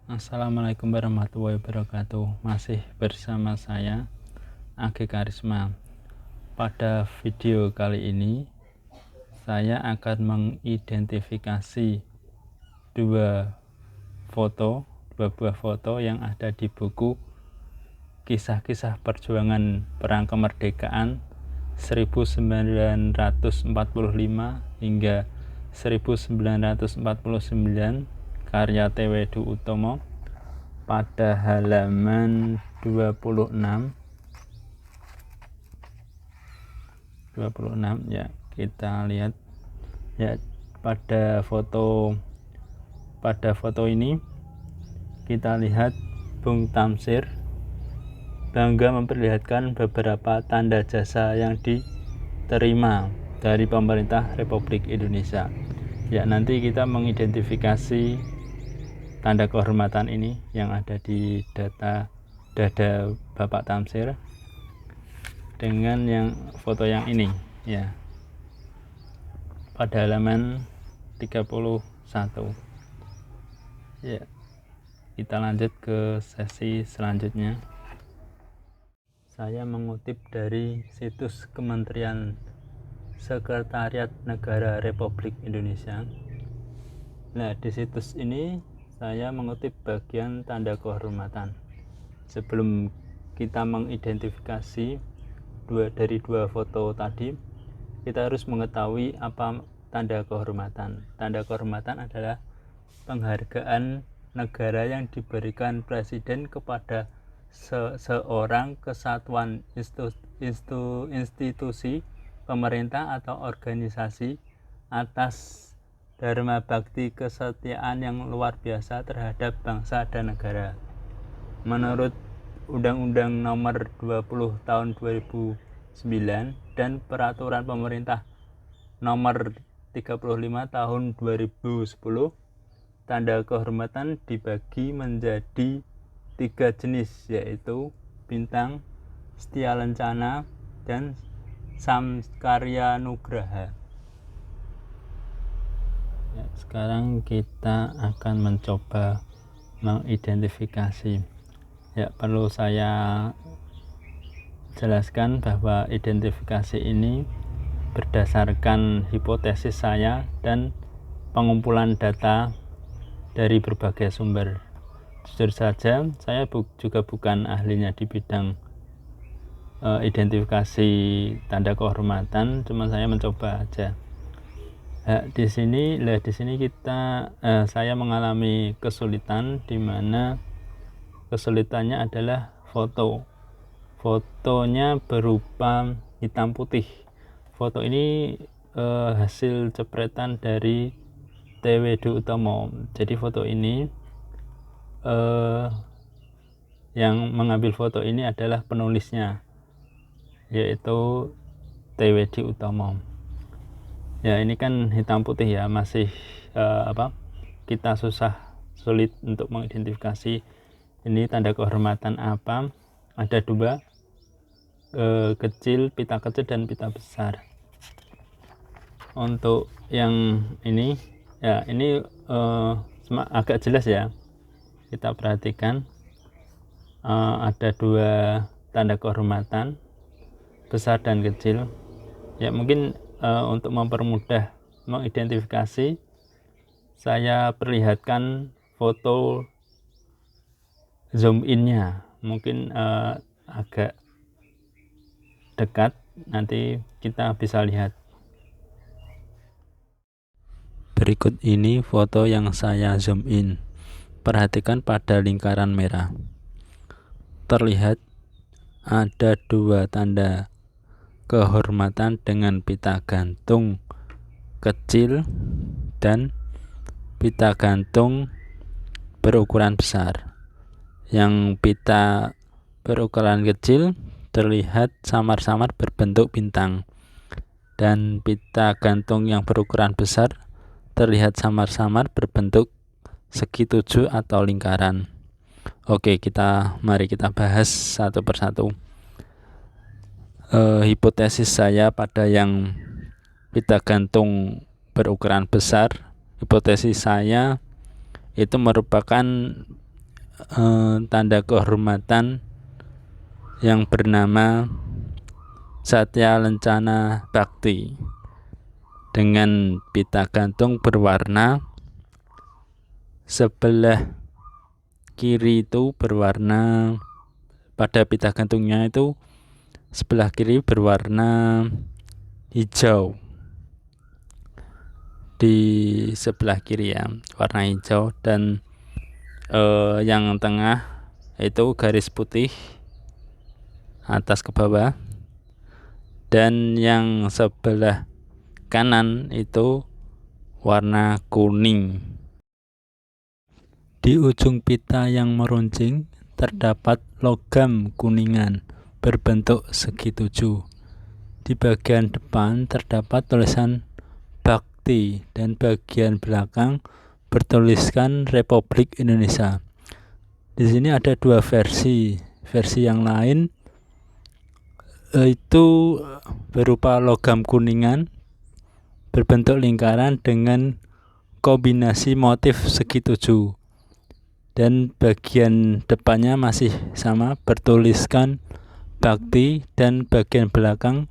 Assalamualaikum warahmatullahi wabarakatuh. Masih bersama saya Agi Karisma. Pada video kali ini saya akan mengidentifikasi dua buah foto yang ada di buku Kisah-kisah Perjuangan Perang Kemerdekaan 1945 hingga 1949 karya T.W. Utomo pada halaman 26 ya, kita lihat ya. Pada foto ini kita lihat Bung Tamsir bangga memperlihatkan beberapa tanda jasa yang diterima dari pemerintah Republik Indonesia. Ya, nanti kita mengidentifikasi tanda kehormatan ini yang ada di dada Bapak Tamsir dengan yang foto yang ini ya, pada halaman 31 ya. Kita lanjut ke sesi selanjutnya. Saya mengutip dari situs Kementerian Sekretariat Negara Republik Indonesia. Nah, di situs ini saya mengutip bagian tanda kehormatan. Sebelum kita mengidentifikasi dari dua foto tadi, kita harus mengetahui apa tanda kehormatan. Tanda kehormatan adalah penghargaan negara yang diberikan presiden kepada seorang kesatuan institusi pemerintah atau organisasi atas dharma bakti kesetiaan yang luar biasa terhadap bangsa dan negara. Menurut Undang-Undang Nomor 20 Tahun 2009 dan Peraturan Pemerintah Nomor 35 Tahun 2010, tanda kehormatan dibagi menjadi 3 jenis, yaitu bintang, setia lencana, dan samkarya nugraha. Ya, sekarang kita akan mencoba mengidentifikasi. Ya, perlu saya jelaskan bahwa identifikasi ini berdasarkan hipotesis saya dan pengumpulan data dari berbagai sumber. Jujur saja, saya juga bukan ahlinya di bidang identifikasi tanda kehormatan, cuma saya mencoba aja. Di sini saya mengalami kesulitan, di mana kesulitannya adalah fotonya berupa hitam putih. Foto ini hasil jepretan dari T.W. Utomo. Jadi foto ini yang mengambil foto ini adalah penulisnya, yaitu T.W. Utomo. Ya, ini kan hitam putih ya, masih kita sulit untuk mengidentifikasi ini tanda kehormatan apa. Ada dua, kecil, pita kecil dan pita besar. Untuk yang ini ya, ini agak jelas ya. Kita perhatikan ada dua tanda kehormatan, besar dan kecil. Ya, mungkin untuk mempermudah mengidentifikasi, saya perlihatkan foto zoom in-nya. Mungkin agak dekat, nanti kita bisa lihat. Berikut ini foto yang saya zoom in. Perhatikan pada lingkaran merah. Terlihat ada dua tanda kehormatan dengan pita gantung kecil dan pita gantung berukuran besar. Yang pita berukuran kecil terlihat samar-samar berbentuk bintang, dan pita gantung yang berukuran besar terlihat samar-samar berbentuk segi tujuh atau lingkaran. Oke, mari kita bahas satu persatu. Hipotesis saya pada yang pita gantung berukuran besar, hipotesis saya itu merupakan tanda kehormatan yang bernama Satya Lencana Bakti dengan pita gantung berwarna, sebelah kiri itu berwarna, pada pita gantungnya itu sebelah kiri berwarna hijau, di sebelah kiri ya warna hijau, dan yang tengah itu garis putih atas ke bawah, dan yang sebelah kanan itu warna kuning. Di ujung pita yang meruncing terdapat logam kuningan berbentuk segi 7. Di bagian depan terdapat tulisan Bakti dan bagian belakang bertuliskan Republik Indonesia. Di sini ada dua versi. Versi yang lain itu berupa logam kuningan berbentuk lingkaran dengan kombinasi motif segi 7. Dan bagian depannya masih sama, bertuliskan Bakti, dan bagian belakang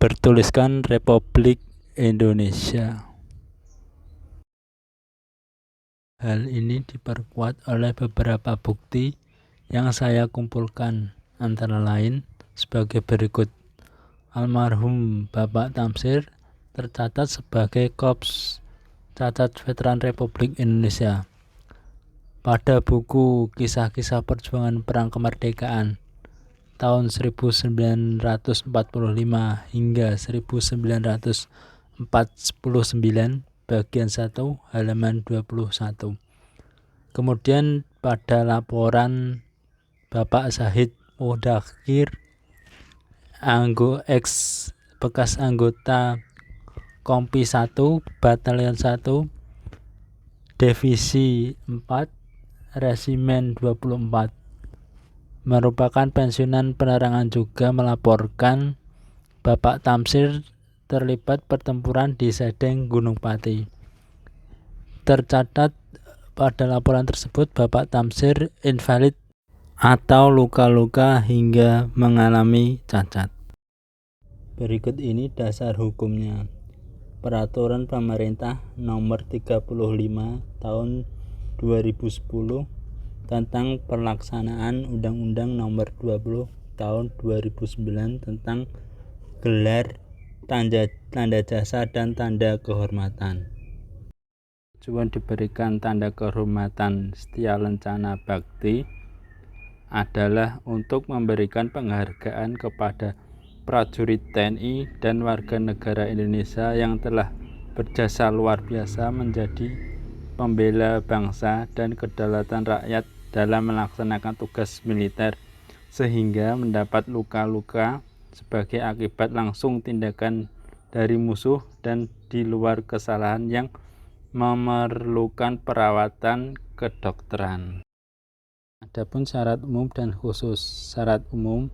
bertuliskan Republik Indonesia. Hal ini diperkuat oleh beberapa bukti yang saya kumpulkan, antara lain sebagai berikut. Almarhum Bapak Tamsir tercatat sebagai Korps Cacat Veteran Republik Indonesia pada buku Kisah-Kisah Perjuangan Perang Kemerdekaan tahun 1945 hingga 1949 bagian 1 halaman 21. Kemudian pada laporan Bapak Zahid Mudzakkir, bekas anggota Kompi 1 Batalion 1 Divisi 4 Resimen 24, merupakan pensiunan penerangan, juga melaporkan Bapak Tamsir terlibat pertempuran di Sedeng Gunung Pati. Tercatat pada laporan tersebut Bapak Tamsir invalid atau luka-luka hingga mengalami cacat. Berikut ini dasar hukumnya. Peraturan Pemerintah Nomor 35 Tahun 2010 tentang pelaksanaan Undang-Undang Nomor 20 Tahun 2009 tentang gelar, tanda jasa, dan tanda kehormatan. Tujuan diberikan tanda kehormatan Satya Lencana Bakti adalah untuk memberikan penghargaan kepada prajurit TNI dan warga negara Indonesia yang telah berjasa luar biasa menjadi pembela bangsa dan kedaulatan rakyat dalam melaksanakan tugas militer, sehingga mendapat luka-luka sebagai akibat langsung tindakan dari musuh dan di luar kesalahan yang memerlukan perawatan kedokteran. Adapun syarat umum dan khusus. Syarat umum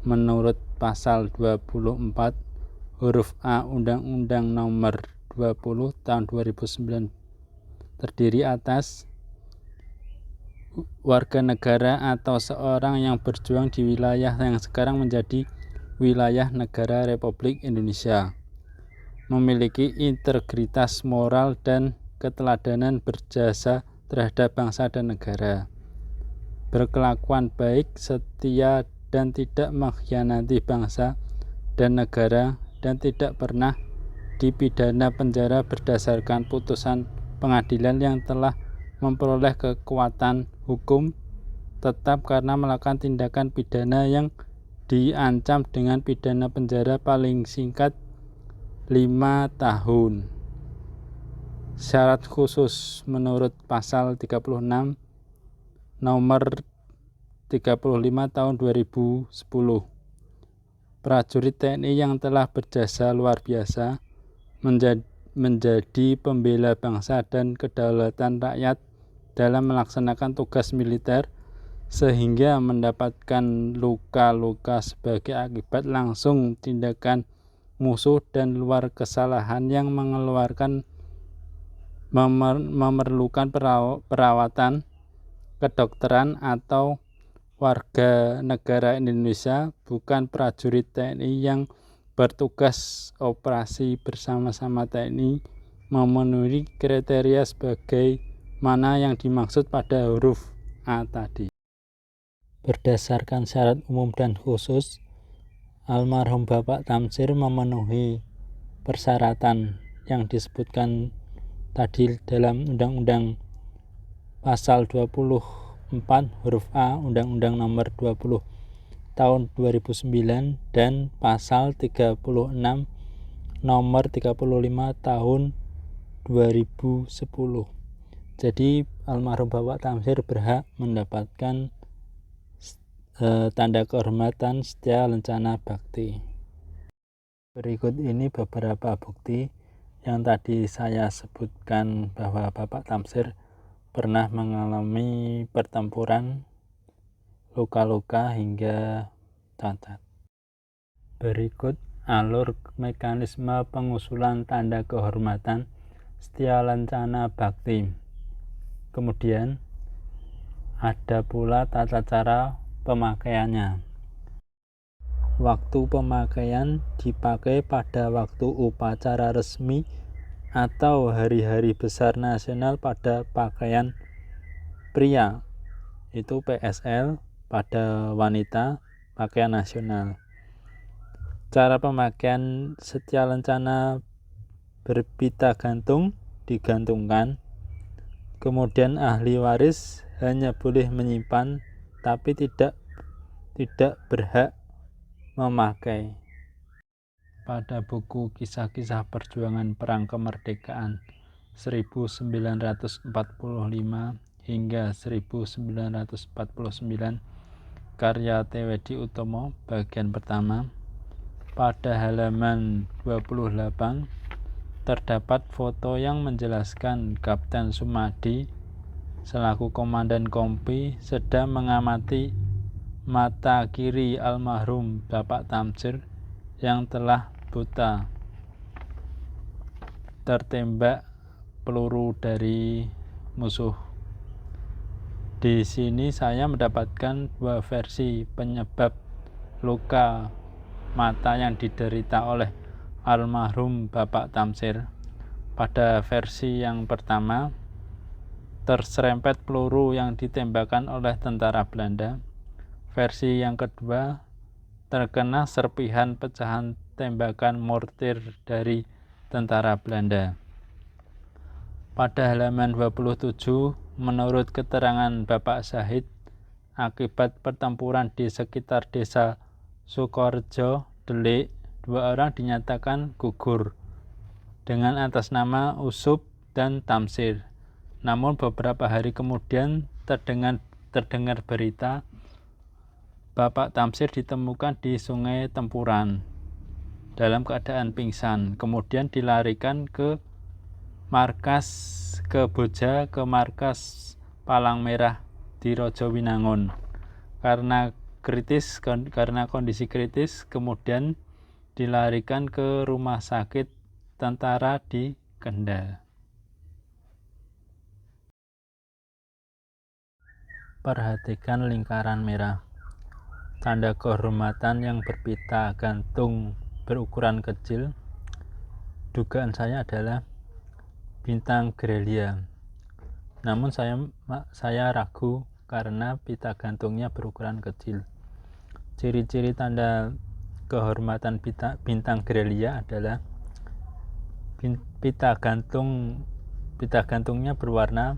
menurut pasal 24 huruf A Undang-Undang Nomor 20 Tahun 2009 terdiri atas warga negara atau seorang yang berjuang di wilayah yang sekarang menjadi wilayah negara Republik Indonesia, memiliki integritas moral dan keteladanan berjasa terhadap bangsa dan negara, berkelakuan baik, setia, dan tidak mengkhianati bangsa dan negara, dan tidak pernah dipidana penjara berdasarkan putusan pengadilan yang telah memperoleh kekuatan hukum tetap karena melakukan tindakan pidana yang diancam dengan pidana penjara paling singkat 5 tahun. Syarat khusus menurut pasal 36 nomor 35 tahun 2010. Prajurit TNI yang telah berjasa luar biasa menjadi pembela bangsa dan kedaulatan rakyat dalam melaksanakan tugas militer, sehingga mendapatkan luka-luka sebagai akibat langsung tindakan musuh dan luar kesalahan yang memerlukan perawatan kedokteran atau warga negara Indonesia, bukan prajurit TNI yang bertugas operasi bersama-sama TNI, memenuhi kriteria sebagai mana yang dimaksud pada huruf A tadi. Berdasarkan syarat umum dan khusus, almarhum Bapak Tamsir memenuhi persyaratan yang disebutkan tadi dalam Undang-Undang Pasal 24 huruf A Undang-Undang Nomor 20 Tahun 2009 dan Pasal 36 Nomor 35 Tahun 2010. Jadi almarhum Bapak Tamsir berhak mendapatkan tanda kehormatan Setia Lencana Bakti. Berikut ini beberapa bukti yang tadi saya sebutkan bahwa Bapak Tamsir pernah mengalami pertempuran, luka-luka hingga cacat. Berikut alur mekanisme pengusulan tanda kehormatan Setia Lencana Bakti. Kemudian ada pula tata cara pemakaiannya. Waktu pemakaian dipakai pada waktu upacara resmi atau hari-hari besar nasional pada pakaian pria, itu PSL, pada wanita pakaian nasional. Cara pemakaian Setia Lencana berpita gantung digantungkan, kemudian ahli waris hanya boleh menyimpan tapi tidak berhak memakai. Pada buku Kisah-Kisah Perjuangan Perang Kemerdekaan 1945 hingga 1949 karya T. Wedi Utomo bagian pertama, pada halaman 28 terdapat foto yang menjelaskan Kapten Sumadi selaku komandan kompi sedang mengamati mata kiri almarhum Bapak Tamsir yang telah buta tertembak peluru dari musuh. Di sini saya mendapatkan dua versi penyebab luka mata yang diderita oleh almarhum Bapak Tamsir. Pada versi yang pertama, terserempet peluru yang ditembakkan oleh tentara Belanda. Versi yang kedua, terkena serpihan pecahan tembakan mortir dari tentara Belanda. Pada halaman 27, menurut keterangan Bapak Syahid, akibat pertempuran di sekitar desa Sukorejo, Delik, 2 orang dinyatakan gugur dengan atas nama Usup dan Tamsir. Namun beberapa hari kemudian terdengar berita Bapak Tamsir ditemukan di Sungai Tempuran dalam keadaan pingsan, kemudian dilarikan ke markas markas Palang Merah di Rojowinangun. Karena kondisi kritis, kemudian dilarikan ke rumah sakit tentara di Kendal. Perhatikan lingkaran merah. Tanda kehormatan yang berpita gantung berukuran kecil, dugaan saya adalah bintang gerelia. Namun saya ragu karena pita gantungnya berukuran kecil. Ciri-ciri tanda kehormatan bintang gerelia adalah pita gantungnya berwarna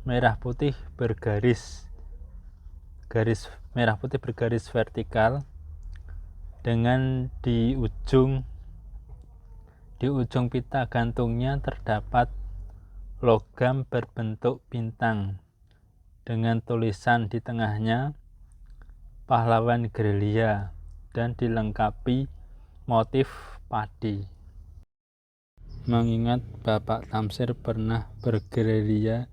merah putih bergaris merah putih bergaris vertikal, dengan di ujung pita gantungnya terdapat logam berbentuk bintang dengan tulisan di tengahnya pahlawan gerilya dan dilengkapi motif padi. Mengingat Bapak Tamsir pernah bergerilya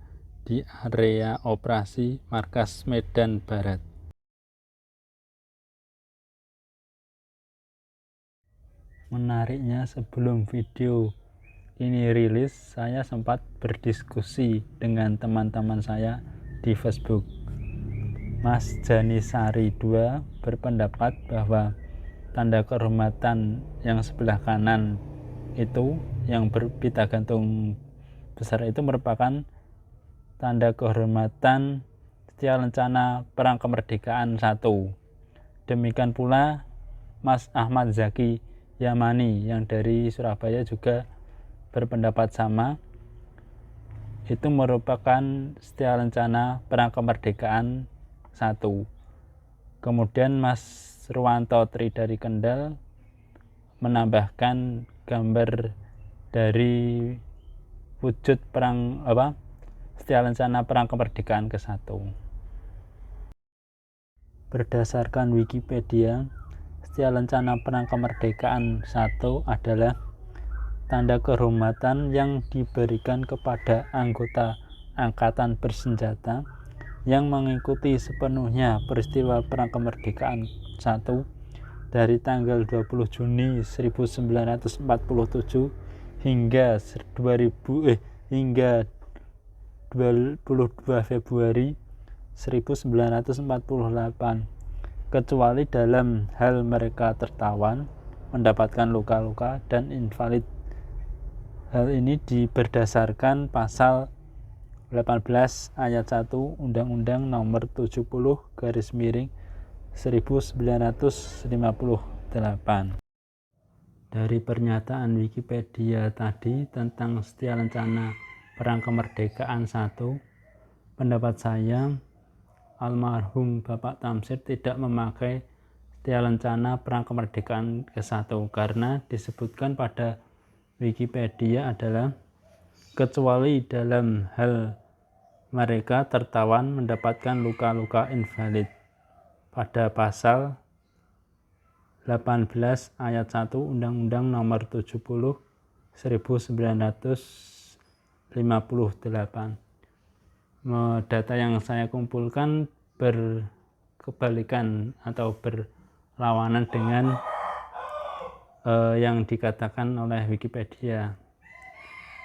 di area operasi markas Medan Barat. Menariknya, sebelum video ini rilis, saya sempat berdiskusi dengan teman-teman saya di Facebook. Mas Janisari 2 berpendapat bahwa tanda kehormatan yang sebelah kanan itu, yang berpita gantung besar itu merupakan tanda kehormatan Setia Lencana Perang Kemerdekaan 1. Demikian pula Mas Ahmad Zaki Yamani yang dari Surabaya juga berpendapat sama. Itu merupakan Setia Lencana Perang Kemerdekaan 1. Kemudian Mas Ruwanto Tri dari Kendal menambahkan gambar dari wujud perang Setia Lencana Perang Kemerdekaan ke-1. Berdasarkan Wikipedia, Setia Lencana Perang Kemerdekaan 1 adalah tanda kehormatan yang diberikan kepada anggota angkatan bersenjata yang mengikuti sepenuhnya peristiwa Perang Kemerdekaan 1 dari tanggal 20 Juni 1947 hingga 22 Februari 1948, kecuali dalam hal mereka tertawan, mendapatkan luka-luka, dan invalid. Hal ini berdasarkan pasal 18 ayat 1 Undang-Undang Nomor 70/1958. Dari pernyataan Wikipedia tadi tentang Setia Lencana Perang Kemerdekaan 1, pendapat saya, almarhum Bapak Tamsir tidak memakai Setia Lencana Perang Kemerdekaan ke-1 karena disebutkan pada Wikipedia adalah kecuali dalam hal mereka tertawan mendapatkan luka-luka invalid pada pasal 18 ayat 1 Undang-Undang Nomor 70/1958. Data yang saya kumpulkan berkebalikan atau berlawanan dengan yang dikatakan oleh Wikipedia,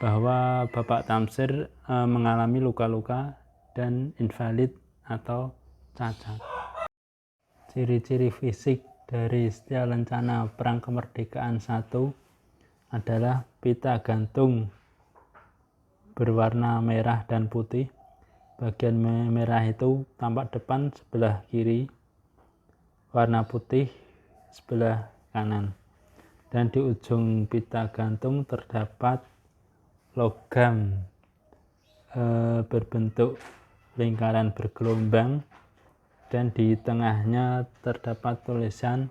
bahwa Bapak Tamsir mengalami luka-luka dan invalid atau cacat. Ciri-ciri fisik dari Setia Lencana Perang Kemerdekaan 1 adalah pita gantung berwarna merah dan putih. Bagian merah itu tampak depan sebelah kiri, warna putih sebelah kanan, dan di ujung pita gantung terdapat logam berbentuk lingkaran bergelombang, dan di tengahnya terdapat tulisan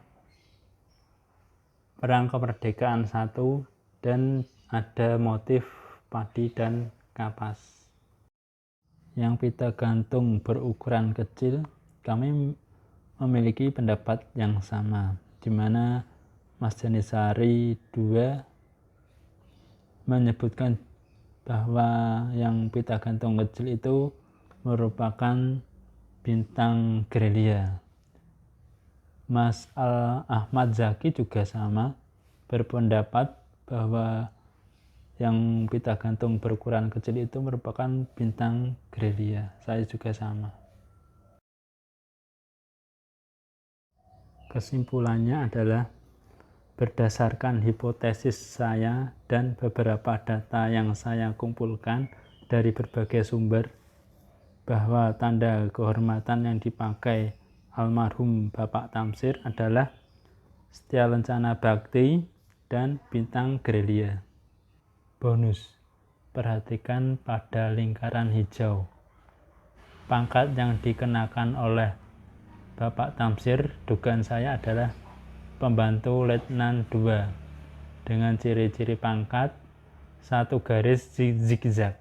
Perang Kemerdekaan 1 dan ada motif padi dan kapas. Yang pita gantung berukuran kecil, kami memiliki pendapat yang sama, di mana Mas Janisari 2 menyebutkan bahwa yang pita gantung kecil itu merupakan bintang gerilya. Mas Ahmad Zaki juga sama, berpendapat bahwa yang pita gantung berukuran kecil itu merupakan bintang gerilya. Saya juga sama. Kesimpulannya adalah, berdasarkan hipotesis saya dan beberapa data yang saya kumpulkan dari berbagai sumber, bahwa tanda kehormatan yang dipakai almarhum Bapak Tamsir adalah Setia Lencana Bakti dan bintang gerilya. Bonus, perhatikan pada lingkaran hijau. Pangkat yang dikenakan oleh Bapak Tamsir, dugaan saya adalah pembantu letnan 2 dengan ciri-ciri pangkat 1 garis zigzag.